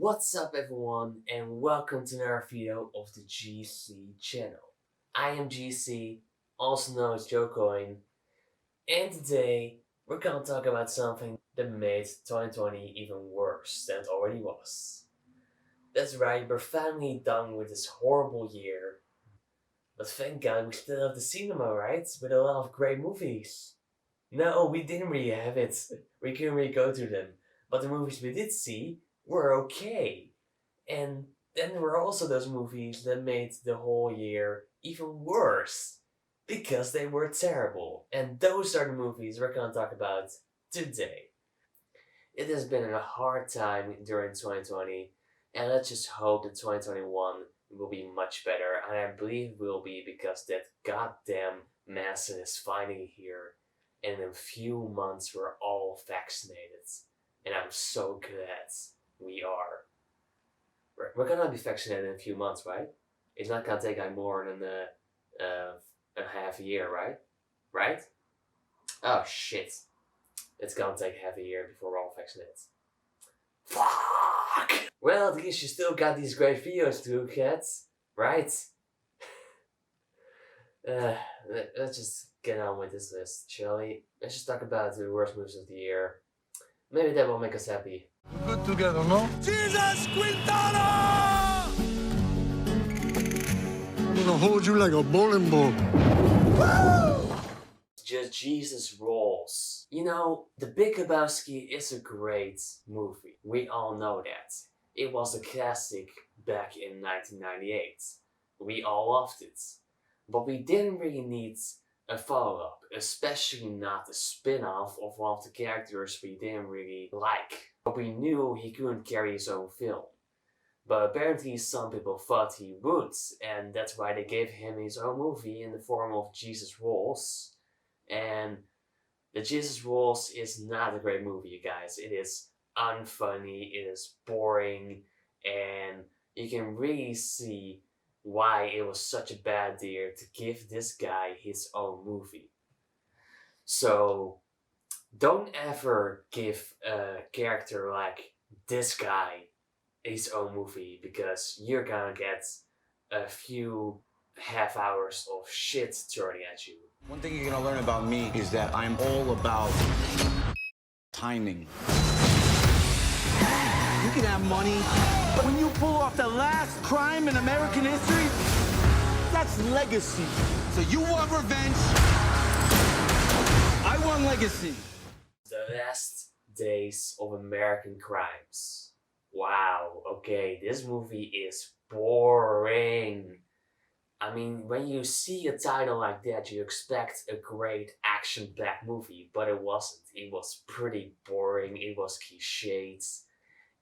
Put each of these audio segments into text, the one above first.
What's up everyone and welcome to another video of the GC channel. I am GC, also known as JoeCoin, and today we're gonna talk about something that made 2020 even worse than it already was. That's right, we're finally done with this horrible year, but thank God we still have the cinema, right? With a lot of great movies. No, we didn't really have it. We couldn't really go to them, but the movies we did see were okay. And then there were also those movies that made the whole year even worse because they were terrible. And those are the movies we're gonna talk about today. It has been a hard time during 2020, and let's just hope that 2021 will be much better. And I believe it will be because that goddamn medicine is finally here, and in a few months we're all vaccinated. And I'm so glad we are. We're gonna be vaccinated in a few months, right? It's not gonna take like more than a half a year, right? Right? Oh shit. It's gonna take half a year before we're all vaccinated. Fuck! Well, at least you still got these great videos to look at, right? Let's just get on with this list, shall we? Let's just talk about the worst movies of the year. Maybe that will make us happy. We're good together, no? Jesus Quintana! I'm gonna hold you like a bowling ball. Woo! Just Jesus Rolls. You know, The Big Lebowski is a great movie. We all know that. It was a classic back in 1998. We all loved it. But we didn't really need a follow-up, especially not a spin-off of one of the characters we didn't really like. But we knew he couldn't carry his own film. But apparently some people thought he would, and that's why they gave him his own movie in the form of Jesus Rolls. And the Jesus Rolls is not a great movie, you guys. It is unfunny, it is boring, and you can really see why it was such a bad idea to give this guy his own movie. So don't ever give a character like this guy his own movie, because you're gonna get a few half hours of shit turning at you. One thing you're gonna learn about me is that I'm all about timing. You can have money, but when you pull off the last crime in American history, that's legacy. So you want revenge, I want legacy. The Last Days of American Crimes. Wow, okay, this movie is boring. I mean, when you see a title like that, you expect a great action-packed movie, but it wasn't. It was pretty boring, it was cliched,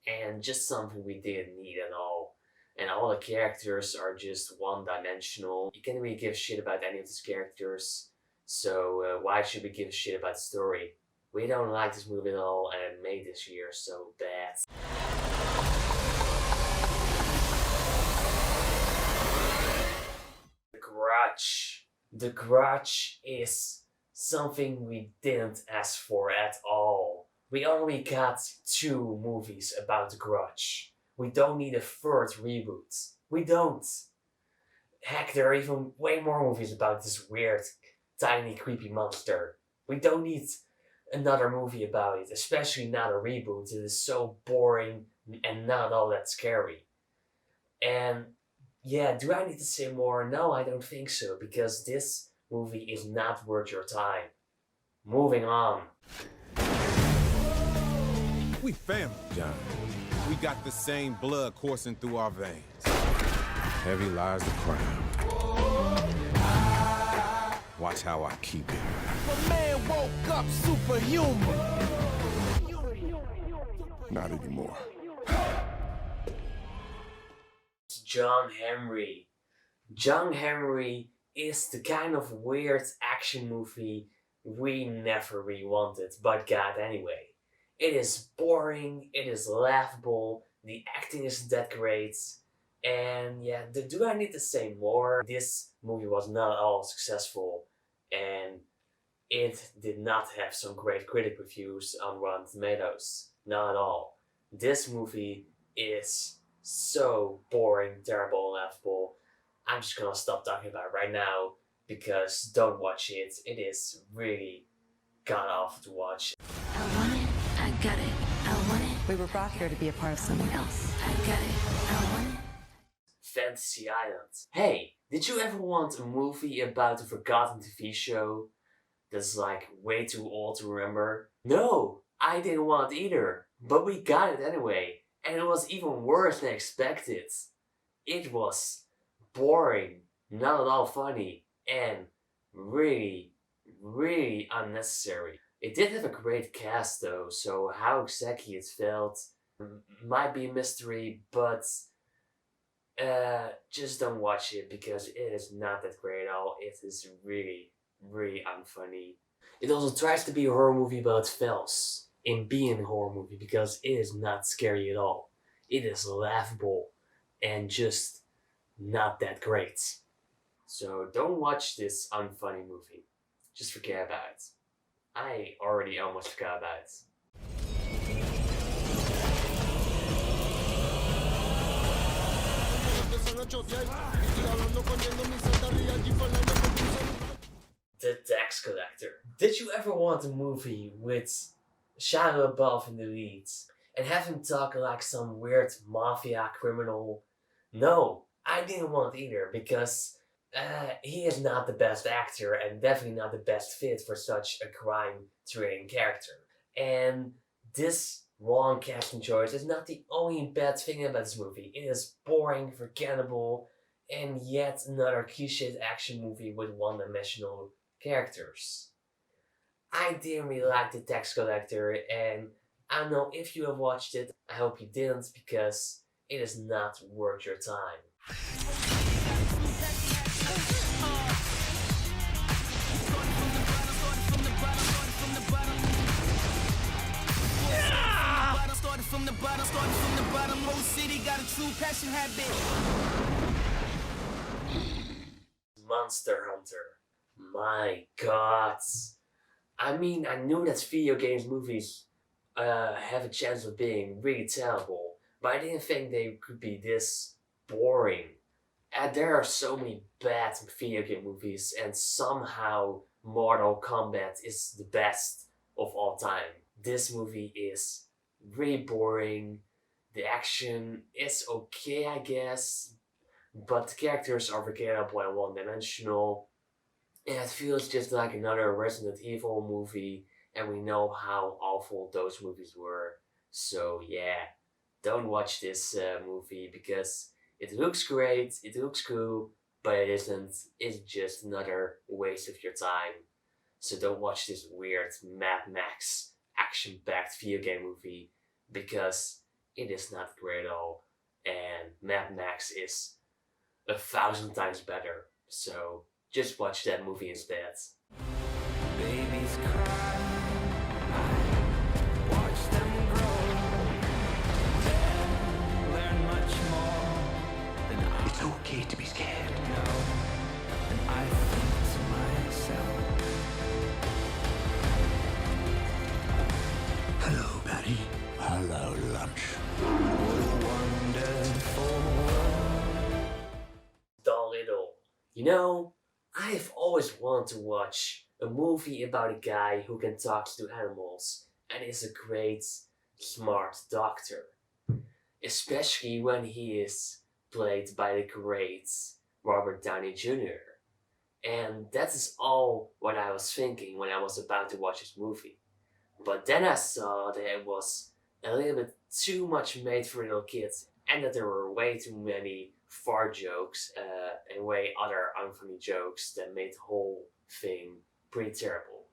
and just something we didn't need at all. And all the characters are just one-dimensional. You can't really give a shit about any of these characters, so why should we give a shit about the story? We don't like this movie at all, and it made this year so bad. Grudge. The Grudge is something we didn't ask for at all. We already got 2 movies about the Grudge. We don't need a 3rd reboot. We don't. Heck, there are even way more movies about this weird, tiny, creepy monster. We don't need another movie about it, especially not a reboot. It is so boring and not all that scary. And yeah, do I need to say more? No, I don't think so, because this movie is not worth your time. Moving on. We family, John. We got the same blood coursing through our veins. Heavy lies the crown. Watch how I keep it. The man woke up superhuman. Not anymore. John Henry. John Henry is the kind of weird action movie we never really wanted, but got anyway. It is boring, it is laughable, the acting isn't that great, and yeah, do I need to say more? This movie was not at all successful, and it did not have some great critic reviews on Rotten Tomatoes. Not at all. This movie is so boring, terrible, and laughable. I'm just gonna stop talking about it right now because don't watch it. It is really god awful to watch. I want it, I got it. I want it. We were brought here to be a part of something else. I got it. I want it. Fantasy Island. Hey, did you ever want a movie about a forgotten TV show that's like way too old to remember? No, I didn't want it either, but we got it anyway, and it was even worse than expected. It was boring, not at all funny, and really, really unnecessary. It did have a great cast though, so how exactly it felt might be a mystery, but just don't watch it because it is not that great at all. It is really, really unfunny. It also tries to be a horror movie, but it fails in being a horror movie because it is not scary at all. It is laughable and just not that great. So don't watch this unfunny movie. Just forget about it. I already almost forgot about it. The Tax Collector. Did you ever want a movie with Shia LaBeouf in the lead and have him talk like some weird mafia criminal? No, I didn't want either because he is not the best actor and definitely not the best fit for such a crime-trained character. And this wrong casting choice is not the only bad thing about this movie. It is boring, forgettable, and yet another cliched action movie with one-dimensional characters. I didn't really like The Tax Collector, and I don't know if you have watched it. I hope you didn't because it is not worth your time. From the bottom, whole city got a true passion habit. Monster Hunter. My god. I mean, I knew that video games movies have a chance of being really terrible, but I didn't think they could be this boring. And there are so many bad video game movies, and somehow Mortal Kombat is the best of all time. This movie is really boring. The action is okay, I guess, but the characters are forgettable and one-dimensional. And it feels just like another Resident Evil movie, and we know how awful those movies were. So yeah, don't watch this movie because it looks great, it looks cool, but it isn't. It's just another waste of your time. So don't watch this weird Mad Max action-packed video game movie because it is not great at all, and Mad Max is 1,000 times better. So just watch that movie instead. Babies cry, I watch them grow. They'll learn much more than I. It's okay to be scared. Know. And I think to myself, Hello, Patty. Hello, lunch. Dollitle. You know, I've always wanted to watch a movie about a guy who can talk to animals and is a great, smart doctor. Especially when he is played by the great Robert Downey Jr. And that is all what I was thinking when I was about to watch this movie. But then I saw that it was a little bit too much made for little kids, and that there were way too many fart jokes and way other unfunny jokes that made the whole thing pretty terrible.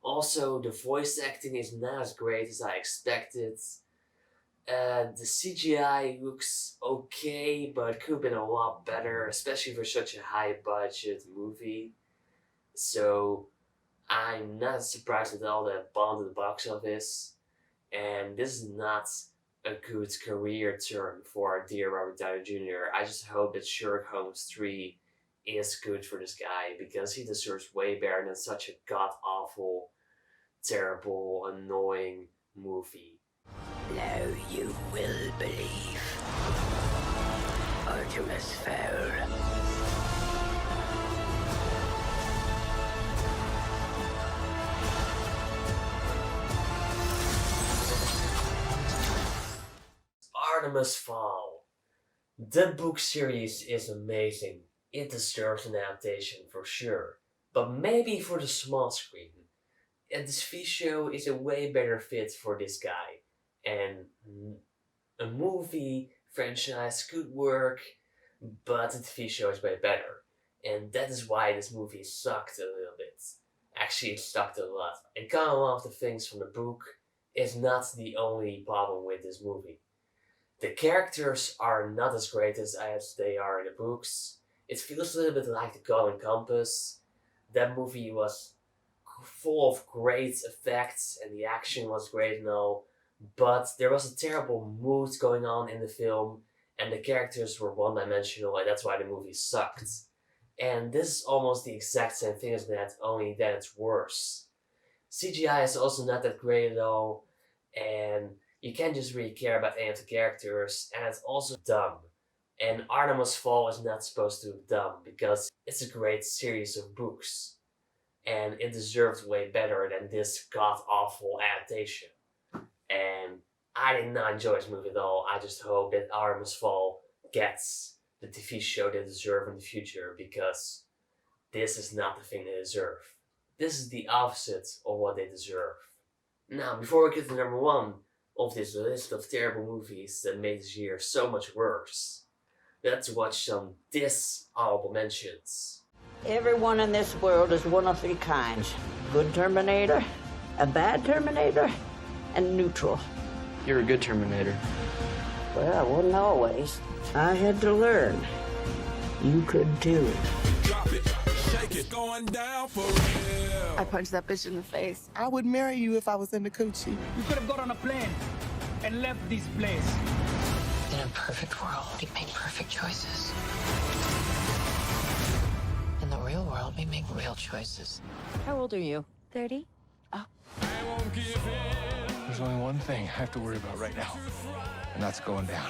Also, the voice acting is not as great as I expected. The CGI looks okay, but could have been a lot better, especially for such a high budget movie. So I'm not surprised at all that it bombed at the box office. And this is not a good career turn for dear Robert Downey Jr. I just hope that Sherlock Holmes 3 is good for this guy because he deserves way better than such a god-awful, terrible, annoying movie. Now you will believe. Artemis Fowl. Artemis Fowl. The book series is amazing. It deserves an adaptation for sure. But maybe for the small screen. And this TV show is a way better fit for this guy. And a movie franchise could work, but the TV show is way better. And that is why this movie sucked a little bit. Actually, it sucked a lot. And kind of a lot of the things from the book is not the only problem with this movie. The characters are not as great as they are in the books. It feels a little bit like The Golden Compass. That movie was full of great effects and the action was great and all, but there was a terrible mood going on in the film and the characters were one-dimensional and that's why the movie sucked. And this is almost the exact same thing as that, only that it's worse. CGI is also not that great at all, and you can't just really care about any of the characters, and it's also dumb. And Artemis Fowl is not supposed to be dumb, because it's a great series of books. And it deserved way better than this god-awful adaptation. And I did not enjoy this movie at all. I just hope that Artemis Fowl gets the TV show they deserve in the future, because this is not the thing they deserve. This is the opposite of what they deserve. Now, before we get to number one of this list of terrible movies that made this year so much worse, let's watch some Dishonorable Mentions. Everyone in this world is one of three kinds. Good Terminator, a bad Terminator, and neutral. You're a good Terminator. Well, I wasn't always. I had to learn. You could too. Drop it, shake it, going down for real. I punched that bitch in the face. I would marry you if I was in the coochie. You could have got on a plane and left this place. In a perfect world, we make perfect choices. In the real world, we make real choices. How old are you? 30? There's only one thing I have to worry about right now, and that's going down.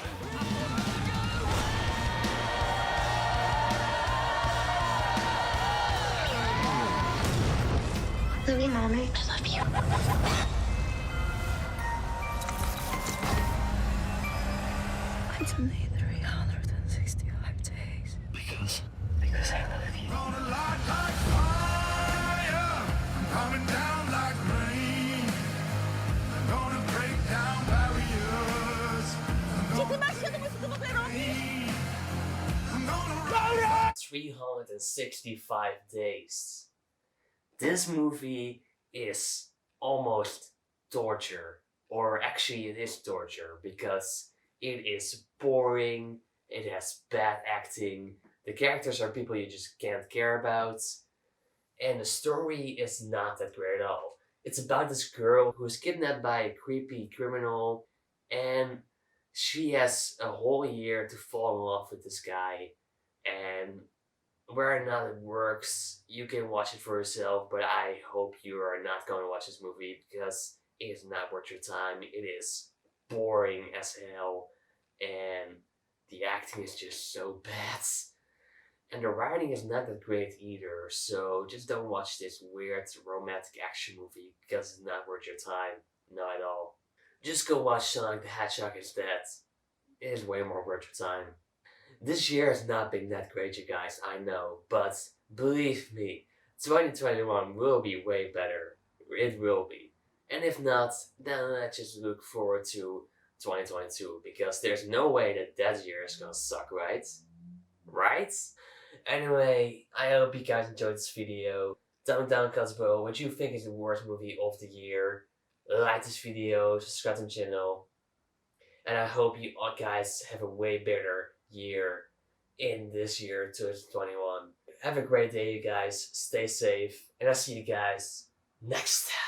Louie, Mommy, I love you. It's only 365 days. Because I love you. Borat! 365 days. This movie is almost torture. Or actually it is torture because it is boring, it has bad acting, the characters are people you just can't care about, and the story is not that great at all. It's about this girl who is kidnapped by a creepy criminal, and she has a whole year to fall in love with this guy, and whether or not it works, you can watch it for yourself, but I hope you are not going to watch this movie because it is not worth your time. It is boring as hell, and the acting is just so bad. And the writing is not that great either, so just don't watch this weird romantic action movie because it's not worth your time. Not at all. Just go watch Sonic the Hedgehog instead. It is way more worth your time. This year has not been that great, you guys, I know, but believe me, 2021 will be way better. It will be. And if not, then let's just look forward to 2022, because there's no way that year is gonna suck, right? Right? Anyway, I hope you guys enjoyed this video. Thumb down, comments below what you think is the worst movie of the year. Like this video, subscribe to the channel. And I hope you all guys have a way better year in this year, 2021. Have a great day, you guys. Stay safe. And I'll see you guys next time.